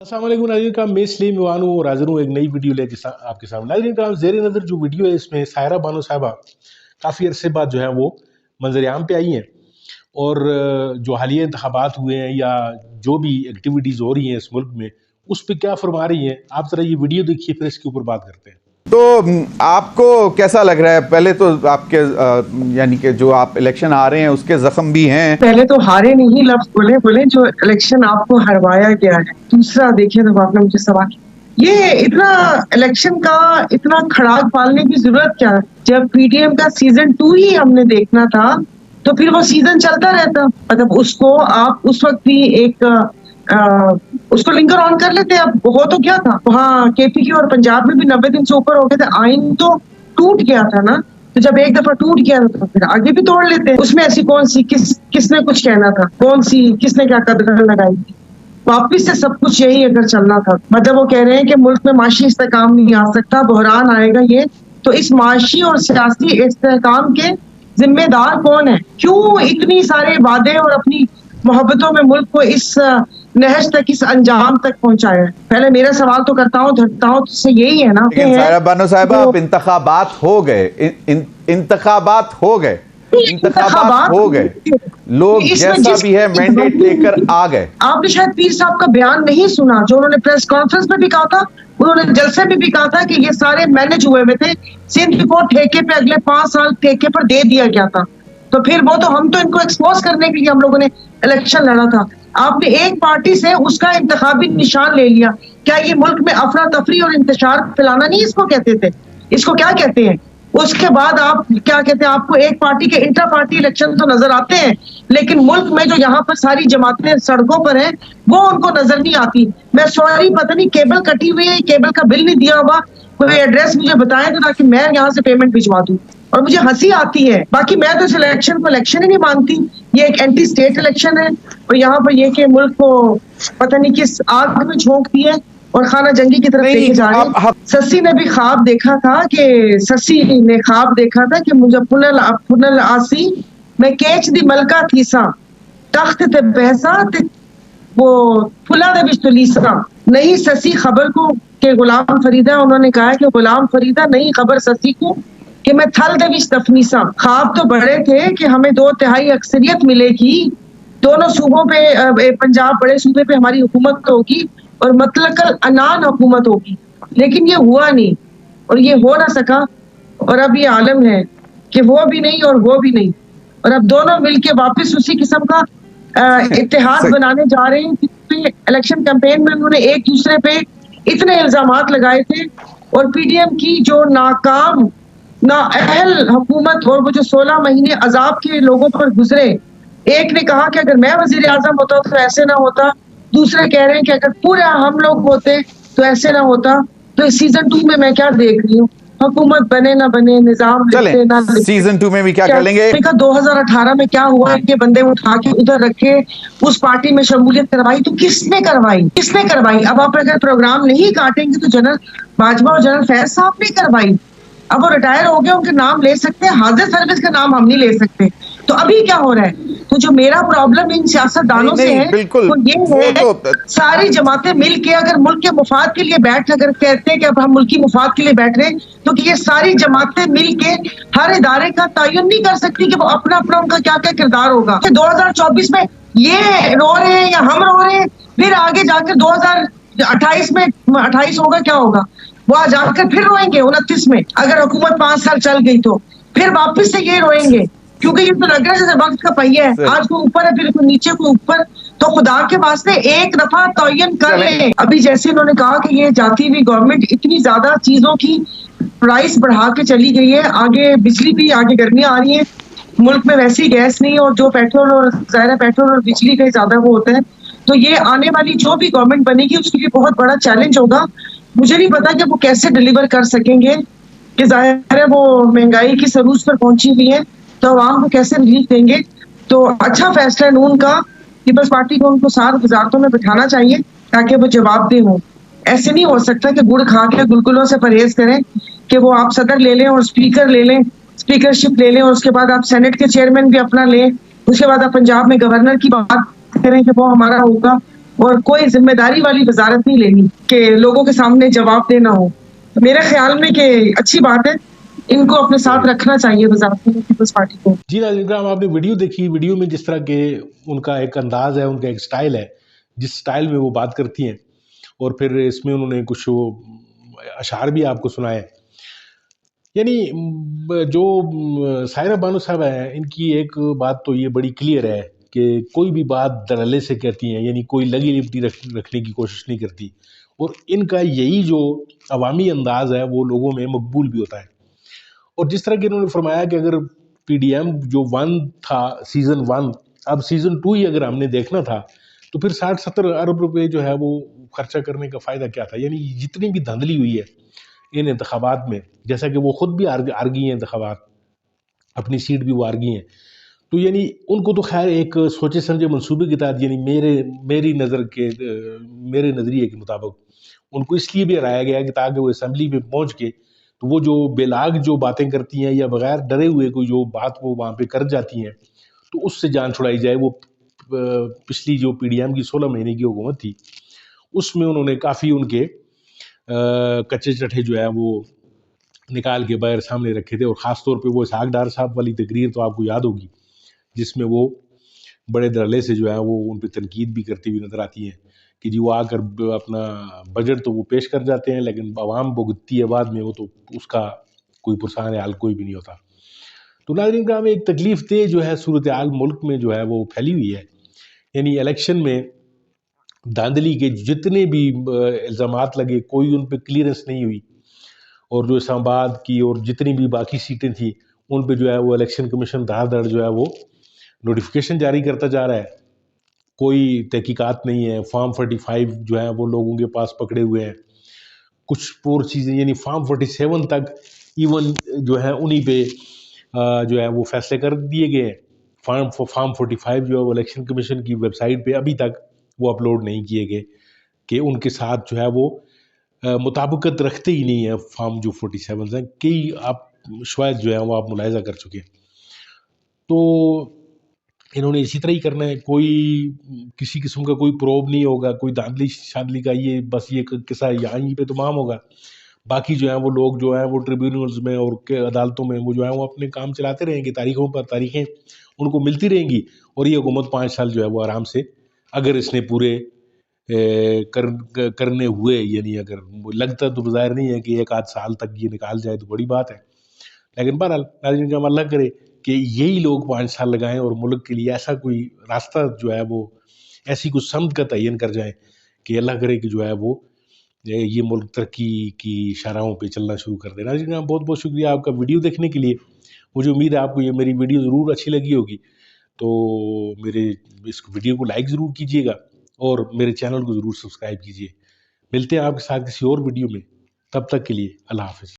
अस्सलाम वालेकुम नाज़रीन का मैं सलीम ईवान हूँ और हाजिर हूँ एक नई वीडियो ले आपके सामने। नाज़रीन का ज़ेर नज़र जो वीडियो है इसमें सायरा बानो साहबा काफ़ी अरसे बाद जो है वो मंजर आम पे आई हैं और जो हालिया इंतखाबात हुए हैं या जो भी एक्टिविटीज़ हो रही हैं इस मुल्क में उस पर क्या फरमा रही हैं, आप ज़रा ये वीडियो देखिए फिर इसके ऊपर बात करते हैं। तो आपको कैसा लग रहा है? पहले तो आपके यानी कि जो आप इलेक्शन आ रहे हैं उसके जख्म भी हैं। पहले तो हारे नहीं लफ्ज बोले जो इलेक्शन आपको हरवाया गया है। दूसरा देखिए तो आपने मुझे सवाल ये इतना इलेक्शन का इतना खड़ाक पालने की जरूरत क्या है? जब पीटीएम का सीजन 2 ही हमने देखना था तो फिर वो सीजन चलता रहता, मतलब उसको आप उस वक्त भी एक उसको लिंकर ऑन कर लेते। अब हो तो क्या था वहाँ केपी और पंजाब में भी 90 दिन से ऊपर हो गए थे, आइन तो टूट गया था ना। तो जब एक दफा टूट गया तो फिर आगे भी तोड़ लेते हैं। उसमें ऐसी कौन सी किसने कुछ कहना था, कौन सी किसने क्या कदर लगाई थी? वापिस से सब कुछ यही अगर चलना था, मतलब वो कह रहे हैं कि मुल्क में माशी इस्तेकाम नहीं आ सकता, बहरान आएगा ये। तो इस माशी और सियासी इस्तेकाम के जिम्मेदार कौन है? क्यों इतनी सारे वादे और अपनी मोहब्बतों में मुल्क को इस नहज तक, इस अंजाम तक पहुंचाया है? पहले मेरा सवाल तो करता हूँ धरता हूँ तो यही है ना। लेकिन सायरा बानो साहिबा आप इंतखाबात हो गए, इंतखाबात हो गए, इंतखाबात हो गए, लोग जैसा भी है मैंडेट लेकर आ गए। आपने शायद पीर साहब का बयान नहीं सुना जो उन्होंने प्रेस कॉन्फ्रेंस में भी कहा था, उन्होंने जलसे में भी कहा था कि ये सारे मैनेज हुए हुए थे। सिंध को ठेके पे अगले 5 साल ठेके पर दे दिया गया था। तो फिर वो तो हम तो इनको एक्सपोज करने के लिए हम लोगों ने इलेक्शन लड़ा था। आपने एक पार्टी से उसका इंतखाबी निशान ले लिया। क्या ये मुल्क में अफरा तफरी और इंतशार फैलाना नहीं इसको कहते थे? इसको क्या कहते हैं? उसके बाद आप क्या कहते हैं? आपको एक पार्टी के इंटर पार्टी इलेक्शन तो नजर आते हैं, लेकिन मुल्क में जो यहाँ पर सारी जमातें सड़कों पर हैं वो उनको नजर नहीं आती। मैं सॉरी, पता नहीं केबल कटी हुई है, केबल का बिल नहीं दिया हुआ, कोई एड्रेस मुझे बताएं तो ताकि मैं यहाँ से पेमेंट भिजवा दूं। और मुझे हंसी आती है, बाकी मैं तो इस इलेक्शन को इलेक्शन ही नहीं मानती। ये एक एंटी स्टेट इलेक्शन है और यहाँ पर ये कि मुल्क को पता नहीं किस आग में झोंक दी है और खाना जंगी की तरफ लेके जा रहे हैं। सस्सी ने भी ख्वाब देखा था कि मुझे पुनल आसी मैं केच दी मलका थीसा तख्त ते बहसा ते वो फुला दे बिस्तलीसा। नहीं ससी खबर को के गुलाम फरीदा, उन्होंने कहा कि गुलाम फरीदा नहीं खबर ससी को कि मैं थल दे बिस तफनीसा। ख्वाब तो बड़े थे कि हमें 2/3 अक्सरियत मिलेगी, दोनों सूबों पे, पंजाब बड़े सूबे पे हमारी हुकूमत होगी और मुतलकल अनान हुकूमत होगी, लेकिन ये हुआ नहीं और ये हो ना सका। और अब ये आलम है कि वो भी नहीं और वो भी नहीं, और अब दोनों मिलके वापस उसी किस्म का इत्तेहाद बनाने जा रहे हैं। इलेक्शन कैंपेन में उन्होंने एक दूसरे पे इतने इल्जामात लगाए थे और पीडीएम की जो नाकाम नाअहल हुकूमत और वो जो 16 महीने अजाब के लोगों पर गुजरे, एक ने कहा कि अगर मैं वजीर आजम होता तो ऐसे ना होता, दूसरे कह रहे हैं कि अगर पूरा हम लोग होते तो ऐसे ना होता। तो इस सीजन 2 में मैं क्या देख रही हूँ, हुकूमत बने ना बने, निजाम लिखते ना लिखते। सीजन 2 में भी क्या कर लेंगे? 2018 में क्या हुआ कि बंदे उठा के उधर रखे, उस पार्टी में शमूलियत करवाई, तो किसने करवाई? अब आप अगर प्रोग्राम नहीं काटेंगे तो जनरल बाजवा और जनरल फैज साहब ने करवाई। अब वो रिटायर हो गए, उनके नाम ले सकते हैं, हाजिर सर्विस का नाम हम नहीं ले सकते। तो अभी क्या हो रहा है? तो जो मेरा प्रॉब्लम इन सियासतदानों से है तो ये है, सारी जमातें मिलके अगर मुल्क के मुफाद के लिए अगर कहते हैं कि अब हम मुल्की मुफाद के लिए बैठ रहे हैं, तो कि ये सारी जमातें मिलके हर इदारे का तयन नहीं कर सकती कि वो अपना अपना उनका क्या क्या किरदार होगा। 2024 में ये रो रहे हैं या हम रो रहे हैं, फिर आगे जाकर 2028 में 28 होगा, क्या होगा? वो जाकर फिर रोएंगे 29 में, अगर हुकूमत 5 साल चल गई तो फिर वापस से ये रोएंगे, क्योंकि ये तो लग रहा है जैसे वक्त का पहिया है, आज को ऊपर है फिर नीचे को ऊपर। तो खुदा के वास्ते एक दफा तयन कर ले। अभी जैसे उन्होंने कहा कि ये जाती हुई गवर्नमेंट इतनी ज्यादा चीजों की प्राइस बढ़ा के चली गई है, आगे बिजली भी, आगे गर्मियां आ रही है, मुल्क में वैसी गैस नहीं, और जो पेट्रोल और ज़ाहिर पेट्रोल और बिजली का ज्यादा वो होता है। तो ये आने वाली जो भी गवर्नमेंट बनेगी उसके लिए बहुत बड़ा चैलेंज होगा। मुझे नहीं पता कि वो कैसे डिलीवर कर सकेंगे, कि जाहिर है वो महंगाई की सरूज पर पहुंची हुई है, तो आवाम को कैसे रिलीफ देंगे। तो अच्छा फैसला है नून का, पीपल्स पार्टी को उनको साथ वजारतों में बिठाना चाहिए ताकि वो जवाबदेह हो। ऐसे नहीं हो सकता कि गुड़ खा के गुलगुलों से परहेज करें कि वो आप सदर ले लें और स्पीकर ले लें, स्पीकरशिप ले लें, और उसके बाद आप सेनेट के चेयरमैन भी अपना लें, उसके बाद आप पंजाब में गवर्नर की बात करें कि वो हमारा होगा, اور کوئی ذمہ داری والی وزارت نہیں لینی کہ لوگوں کے سامنے جواب دینا ہو. میرے خیال میں کہ اچھی بات ہے, ان کو اپنے ساتھ رکھنا چاہیے وزارت پیپلز پارٹی کو. جی ناظرین کرام, آپ نے ویڈیو دیکھی, ویڈیو میں جس طرح کے ان کا ایک انداز ہے, ان کا ایک سٹائل ہے, جس سٹائل میں وہ بات کرتی ہیں, اور پھر اس میں انہوں نے کچھ اشعار بھی آپ کو سنائے. یعنی جو سائرہ بانو صاحبہ ہیں, ان کی ایک بات تو یہ بڑی کلیئر ہے کہ کوئی بھی بات دھڑلے سے کہتی ہیں, یعنی کوئی لگی لپٹی رکھنے کی کوشش نہیں کرتی, اور ان کا یہی جو عوامی انداز ہے وہ لوگوں میں مقبول بھی ہوتا ہے. اور جس طرح کہ انہوں نے فرمایا کہ اگر پی ڈی ایم جو 1 تھا, سیزن 1, اب سیزن 2 ہی اگر ہم نے دیکھنا تھا تو پھر 60-70 ارب روپے جو ہے وہ خرچہ کرنے کا فائدہ کیا تھا. یعنی جتنی بھی دھاندلی ہوئی ہے ان انتخابات میں, جیسا کہ وہ خود بھی ہار گئی ہیں انتخابات, اپنی سیٹ بھی وہ ہار گئی ہیں, تو یعنی ان کو تو خیر ایک سوچے سمجھے منصوبے کے تحت, یعنی میرے نظریے کے مطابق ان کو اس لیے بھی ہرایا گیا کہ تاکہ وہ اسمبلی میں پہنچ کے تو وہ جو بے لاگ جو باتیں کرتی ہیں یا بغیر ڈرے ہوئے کوئی جو بات وہ وہاں پہ کر جاتی ہیں تو اس سے جان چھڑائی جائے. وہ پچھلی جو پی ڈی ایم کی 16 مہینے کی حکومت تھی اس میں انہوں نے کافی ان کے کچے چٹھے جو ہے وہ نکال کے باہر سامنے رکھے تھے, اور خاص طور پہ وہ اسحاق ڈار صاحب والی تقریر تو آپ کو یاد ہوگی جس میں وہ بڑے دھڑلے سے جو ہے وہ ان پہ تنقید بھی کرتی ہوئی نظر آتی ہیں کہ جی وہ آ کر اپنا بجٹ تو وہ پیش کر جاتے ہیں لیکن عوام بھگتتی ہے بعد میں, وہ تو اس کا کوئی پرسان حال کوئی بھی نہیں ہوتا. تو ناظرین کرام, ایک تکلیف دہ جو ہے صورتحال ملک میں جو ہے وہ پھیلی ہوئی ہے. یعنی الیکشن میں دھاندلی کے جتنے بھی الزامات لگے کوئی ان پہ کلیئرنس نہیں ہوئی, اور جو اسلام آباد کی اور جتنی بھی باقی سیٹیں تھیں ان پہ جو ہے وہ الیکشن کمیشن دھڑ دھڑ جو ہے وہ نوٹیفیکیشن جاری کرتا جا رہا ہے, کوئی تحقیقات نہیں ہے. فارم 45 جو ہے وہ لوگوں کے پاس پکڑے ہوئے ہیں, کچھ پور چیزیں, یعنی فارم 47 تک ایون جو ہے انہی پہ جو ہے وہ فیصلے کر دیے گئے ہیں. فارم 45 جو ہے وہ الیکشن کمیشن کی ویب سائٹ پہ ابھی تک وہ اپلوڈ نہیں کیے گئے کہ ان کے ساتھ جو ہے وہ مطابقت رکھتے ہی نہیں ہیں فارم جو 47 ہیں. کئی آپ شاید جو ہے وہ آپ ملاحظہ کر چکے. تو انہوں نے اسی طرح ہی کرنا ہے, کوئی کسی قسم کا کوئی پروب نہیں ہوگا, کوئی دھاندلی شاندلی کا یہ بس یہ قصہ یہیں پہ تمام ہوگا. باقی جو ہیں وہ لوگ جو ہیں وہ ٹریبیونلز میں اور عدالتوں میں وہ جو ہیں وہ اپنے کام چلاتے رہیں گے, تاریخوں پر تاریخیں ان کو ملتی رہیں گی, اور یہ حکومت 5 سال جو ہے وہ آرام سے اگر اس نے پورے کرنے ہوئے, یعنی اگر لگتا تو بظاہر نہیں ہے کہ 1-8 سال تک یہ نکال جائے تو بڑی بات ہے, لیکن بہرحال ناظرین کرام اللہ کرے کہ یہی لوگ 5 سال لگائیں اور ملک کے لیے ایسا کوئی راستہ جو ہے وہ ایسی کوئی سمت کا تعین کر جائیں کہ اللہ کرے کہ جو ہے وہ یہ ملک ترقی کی شاہراہوں پہ چلنا شروع کر دے. ناظرین کرام بہت بہت شکریہ آپ کا ویڈیو دیکھنے کے لیے. مجھے امید ہے آپ کو یہ میری ویڈیو ضرور اچھی لگی ہوگی, تو میرے اس ویڈیو کو لائک ضرور کیجیے گا اور میرے چینل کو ضرور سبسکرائب کیجیے. ملتے ہیں آپ کے ساتھ کسی اور ویڈیو میں, تب تک کے لیے اللہ حافظ.